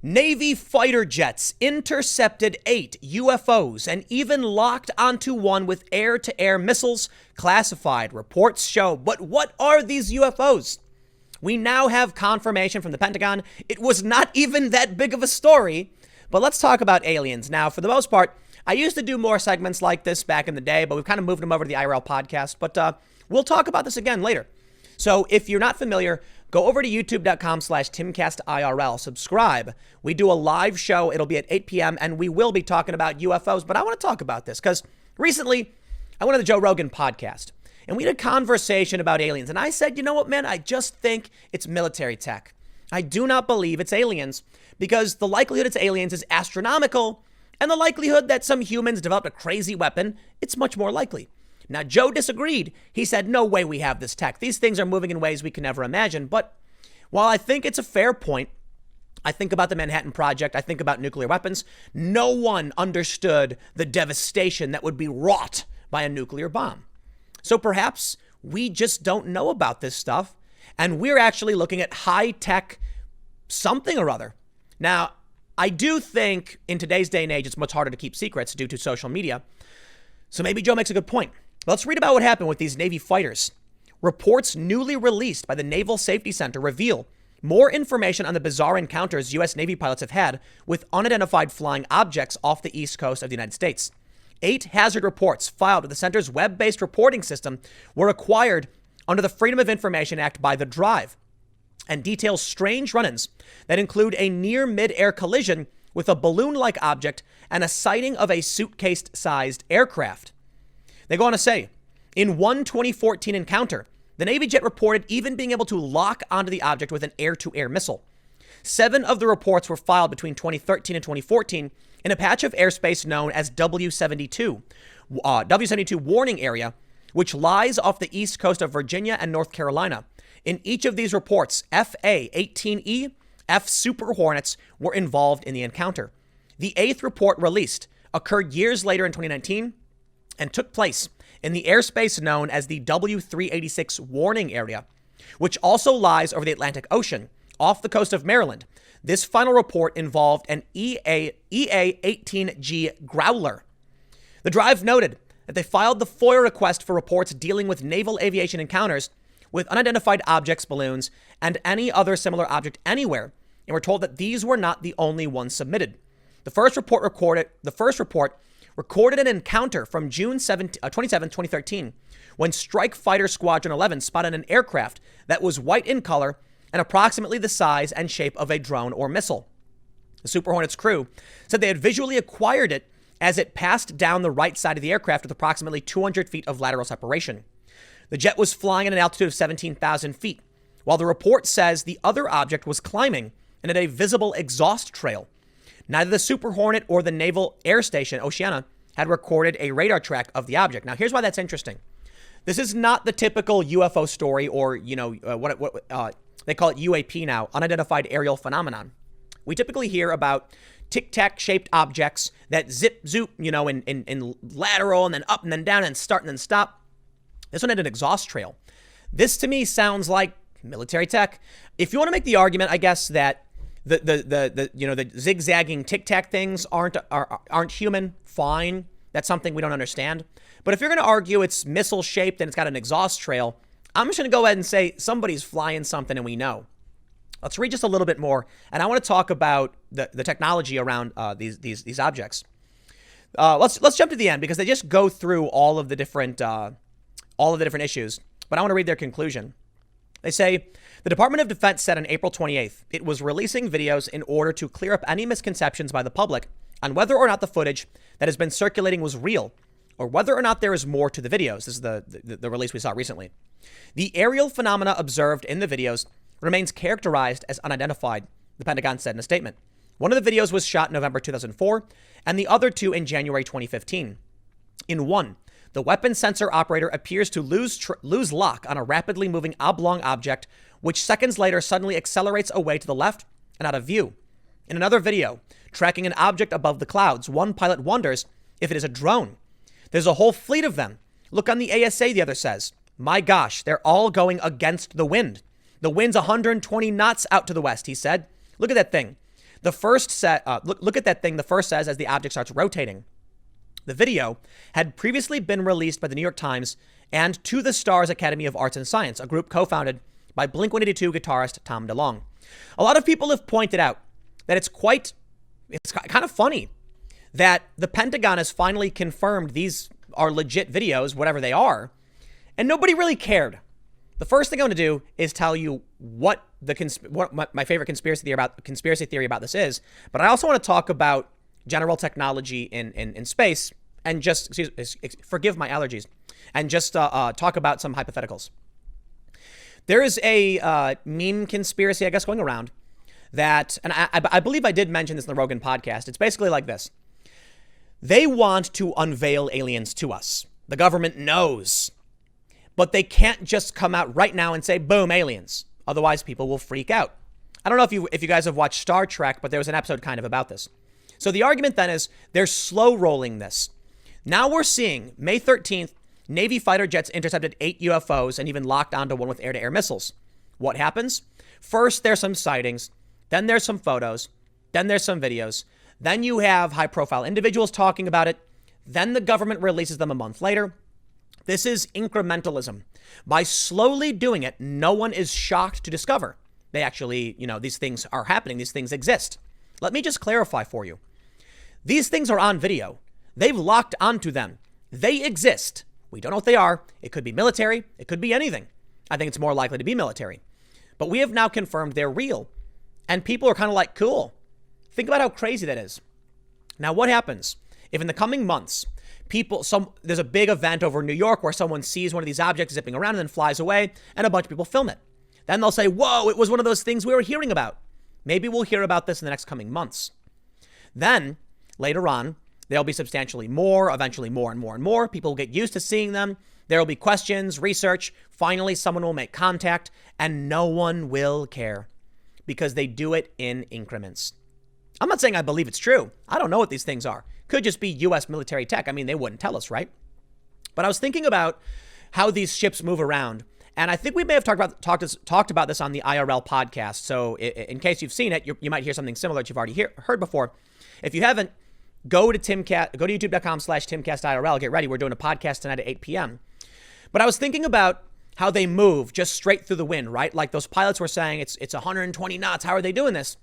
Navy fighter jets intercepted 8 UFOs and even locked onto one with air-to-air missiles, classified, reports show. But what are these UFOs? We now have confirmation from the Pentagon. It was not even that big of a story. But let's talk about aliens. Now, for the most part, I used to do more segments like this back in the day, but we've kind of moved them over to the IRL podcast. But we'll talk about this again later. So if you're not familiar, go over to youtube.com/TimCastIRL. Subscribe. We do a live show. It'll be at 8 p.m. and we will be talking about UFOs. But I want to talk about this because recently I went on the Joe Rogan podcast and we had a conversation about aliens. And I said, you know what, man, I just think it's military tech. I do not believe it's aliens because the likelihood it's aliens is astronomical. And the likelihood that some humans developed a crazy weapon, it's much more likely. Now, Joe disagreed. He said, no way we have this tech. These things are moving in ways we can never imagine. But while I think it's a fair point, I think about the Manhattan Project. I think about nuclear weapons. No one understood the devastation that would be wrought by a nuclear bomb. So perhaps we just don't know about this stuff. And we're actually looking at high-tech something or other. Now, I do think in today's day and age, it's much harder to keep secrets due to social media. So maybe Joe makes a good point. Let's read about what happened with these Navy fighters. Reports newly released by the Naval Safety Center reveal more information on the bizarre encounters U.S. Navy pilots have had with unidentified flying objects off the east coast of the United States. 8 hazard reports filed with the center's web-based reporting system were acquired under the Freedom of Information Act by The Drive and detail strange run-ins that include a near mid-air collision with a balloon-like object and a sighting of a suitcase-sized aircraft. They go on to say, in one 2014 encounter, the Navy jet reported even being able to lock onto the object with an air-to-air missile. 7 of the reports were filed between 2013 and 2014 in a patch of airspace known as W72 warning area, which lies off the east coast of Virginia and North Carolina. In each of these reports, FA-18E, F Super Hornets were involved in the encounter. The 8th report released occurred years later in 2019 and took place in the airspace known as the W386 warning area, which also lies over the Atlantic Ocean off the coast of Maryland. This final report involved an EA-18G Growler. The Drive noted that they filed the FOIA request for reports dealing with naval aviation encounters with unidentified objects, balloons, and any other similar object anywhere, and were told that these were not the only ones submitted. The first report recorded an encounter from June 27, 2013, when Strike Fighter Squadron 11 spotted an aircraft that was white in color and approximately the size and shape of a drone or missile. The Super Hornets crew said they had visually acquired it as it passed down the right side of the aircraft with approximately 200 feet of lateral separation. The jet was flying at an altitude of 17,000 feet, while the report says the other object was climbing and had a visible exhaust trail. Neither the Super Hornet or the Naval Air Station, Oceana, had recorded a radar track of the object. Now, here's why that's interesting. This is not the typical UFO story or, what they call it UAP now, unidentified aerial phenomenon. We typically hear about tic-tac shaped objects that zip, zoop, in lateral and then up and then down and start and then stop. This one had an exhaust trail. This to me sounds like military tech. If you want to make the argument, I guess, that the zigzagging tic-tac things aren't human, fine. That's something we don't understand. But if you're going to argue it's missile shaped and it's got an exhaust trail, I'm just going to go ahead and say somebody's flying something and we know. Let's read just a little bit more. And I want to talk about the technology around these objects. Let's jump to the end because they just go through all of the different issues. But I want to read their conclusion. They say, the Department of Defense said on April 28th, it was releasing videos in order to clear up any misconceptions by the public on whether or not the footage that has been circulating was real or whether or not there is more to the videos. This is the release we saw recently. The aerial phenomena observed in the videos remains characterized as unidentified, the Pentagon said in a statement. One of the videos was shot in November 2004 and the other 2 in January 2015. In one, the weapon sensor operator appears to lose lock on a rapidly moving oblong object, which seconds later suddenly accelerates away to the left and out of view. In another video, tracking an object above the clouds, one pilot wonders if it is a drone. There's a whole fleet of them. Look on the ASA, the other says. My gosh, they're all going against the wind. The wind's 120 knots out to the west, he said. Look at that thing. The first set, look at that thing. The first says as the object starts rotating. The video had previously been released by the New York Times and To the Stars Academy of Arts and Science, a group co-founded by Blink-182 guitarist Tom DeLonge. A lot of people have pointed out that it's kind of funny that the Pentagon has finally confirmed these are legit videos, whatever they are, and nobody really cared. The first thing I'm going to do is tell you what my favorite conspiracy theory about this is, but I also want to talk about general technology in space and just forgive my allergies and just talk about some hypotheticals. There is a meme conspiracy, I guess, going around that, and I believe I did mention this in the Rogan podcast. It's basically like this. They want to unveil aliens to us. The government knows, but they can't just come out right now and say, boom, aliens. Otherwise, people will freak out. I don't know if you guys have watched Star Trek, but there was an episode kind of about this. So the argument then is they're slow rolling this. Now we're seeing May 13th, Navy fighter jets intercepted 8 UFOs and even locked onto one with air-to-air missiles. What happens? First, there's some sightings. Then there's some photos. Then there's some videos. Then you have high-profile individuals talking about it. Then the government releases them a month later. This is incrementalism. By slowly doing it, no one is shocked to discover they actually, these things are happening. These things exist. Let me just clarify for you. These things are on video. They've locked onto them. They exist. We don't know what they are. It could be military. It could be anything. I think it's more likely to be military. But we have now confirmed they're real. And people are kind of like, cool. Think about how crazy that is. Now, what happens if in the coming months, there's a big event over in New York where someone sees one of these objects zipping around and then flies away and a bunch of people film it? Then they'll say, whoa, it was one of those things we were hearing about. Maybe we'll hear about this in the next coming months. Then later on, there'll be substantially more, eventually more and more and more. People will get used to seeing them. There will be questions, research. Finally, someone will make contact and no one will care because they do it in increments. I'm not saying I believe it's true. I don't know what these things are. Could just be U.S. military tech. I mean, they wouldn't tell us, right? But I was thinking about how these ships move around. And I think we may have talked about this on the IRL podcast. So in case you've seen it, you might hear something similar that you've already heard before. If you haven't, go to youtube.com/TimCastIRL. Get ready. We're doing a podcast tonight at 8 p.m. But I was thinking about how they move just straight through the wind, right? Like those pilots were saying, it's 120 knots. How are they doing this?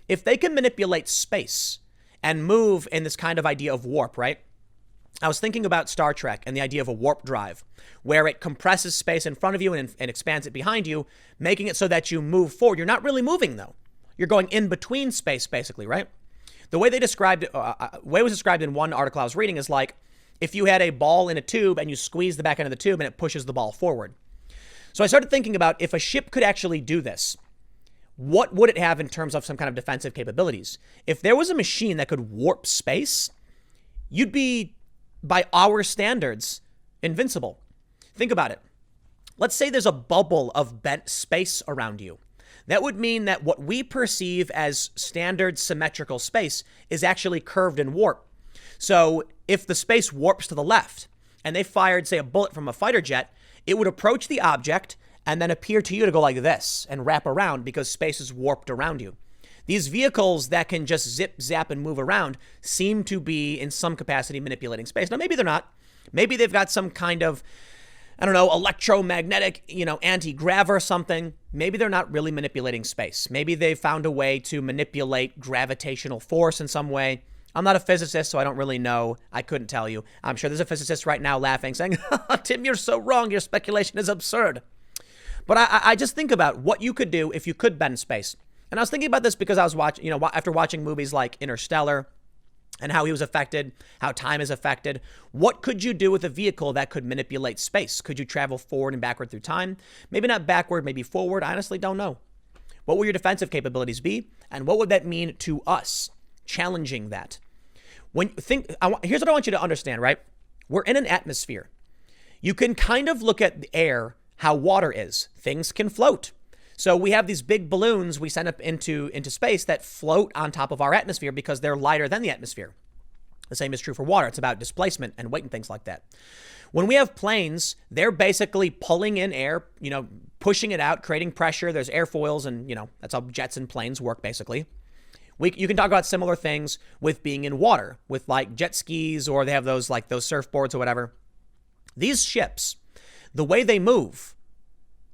If they can manipulate space and move in this kind of idea of warp, right? I was thinking about Star Trek and the idea of a warp drive, where it compresses space in front of you and expands it behind you, making it so that you move forward. You're not really moving, though. You're going in between space, basically, right? The way they described it, way it was described in one article I was reading is like if you had a ball in a tube and you squeeze the back end of the tube and it pushes the ball forward. So I started thinking about if a ship could actually do this, what would it have in terms of some kind of defensive capabilities? If there was a machine that could warp space, you'd be, by our standards, invincible. Think about it. Let's say there's a bubble of bent space around you. That would mean that what we perceive as standard symmetrical space is actually curved and warped. So if the space warps to the left and they fired, say, a bullet from a fighter jet, it would approach the object and then appear to you to go like this and wrap around because space is warped around you. These vehicles that can just zip, zap, and move around seem to be in some capacity manipulating space. Now, maybe they're not. Maybe they've got some kind of, electromagnetic, anti-grav or something. Maybe they're not really manipulating space. Maybe they found a way to manipulate gravitational force in some way. I'm not a physicist, so I don't really know. I couldn't tell you. I'm sure there's a physicist right now laughing, saying, Tim, you're so wrong. Your speculation is absurd. But I just think about what you could do if you could bend space. And I was thinking about this because I was watching, after watching movies like Interstellar and how he was affected, how time is affected. What could you do with a vehicle that could manipulate space? Could you travel forward and backward through time? Maybe not backward, maybe forward. I honestly don't know. What will your defensive capabilities be? And what would that mean to us? Challenging that. Here's what I want you to understand, right? We're in an atmosphere. You can kind of look at the air, how water is. Things can float. So we have these big balloons we send up into space that float on top of our atmosphere because they're lighter than the atmosphere. The same is true for water. It's about displacement and weight and things like that. When we have planes, they're basically pulling in air, pushing it out, creating pressure. There's airfoils and, that's how jets and planes work basically. You can talk about similar things with being in water, with like jet skis, or they have those like those surfboards or whatever. These ships, the way they move,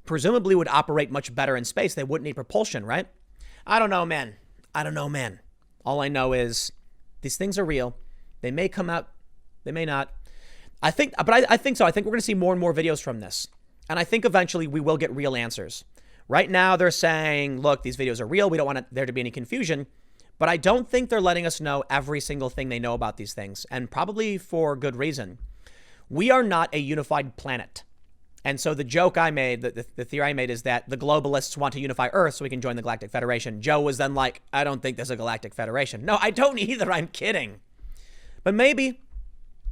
presumably would operate much better in space. They wouldn't need propulsion, right? I don't know, man. All I know is these things are real. They may come out. They may not. I think so. I think we're going to see more and more videos from this. And I think eventually we will get real answers. Right now they're saying, look, these videos are real. We don't want there to be any confusion. But I don't think they're letting us know every single thing they know about these things. And probably for good reason. We are not a unified planet. And so the joke I made, the theory I made is that the globalists want to unify Earth so we can join the Galactic Federation. Joe was then like, I don't think there's a Galactic Federation. No, I don't either. I'm kidding. But maybe,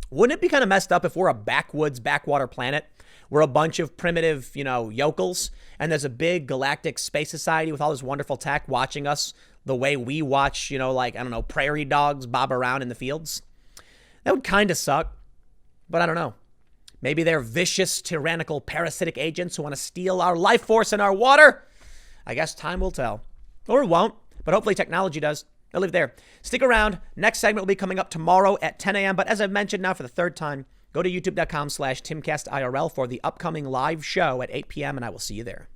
wouldn't it be kind of messed up if we're a backwoods, backwater planet? We're a bunch of primitive, yokels, and there's a big galactic space society with all this wonderful tech watching us the way we watch, prairie dogs bob around in the fields. That would kind of suck, but I don't know. Maybe they're vicious, tyrannical, parasitic agents who want to steal our life force and our water. I guess time will tell. Or it won't, but hopefully technology does. I'll leave it there. Stick around. Next segment will be coming up tomorrow at 10 a.m. But as I've mentioned now for the third time, go to youtube.com/TimCastIRL for the upcoming live show at 8 p.m. and I will see you there.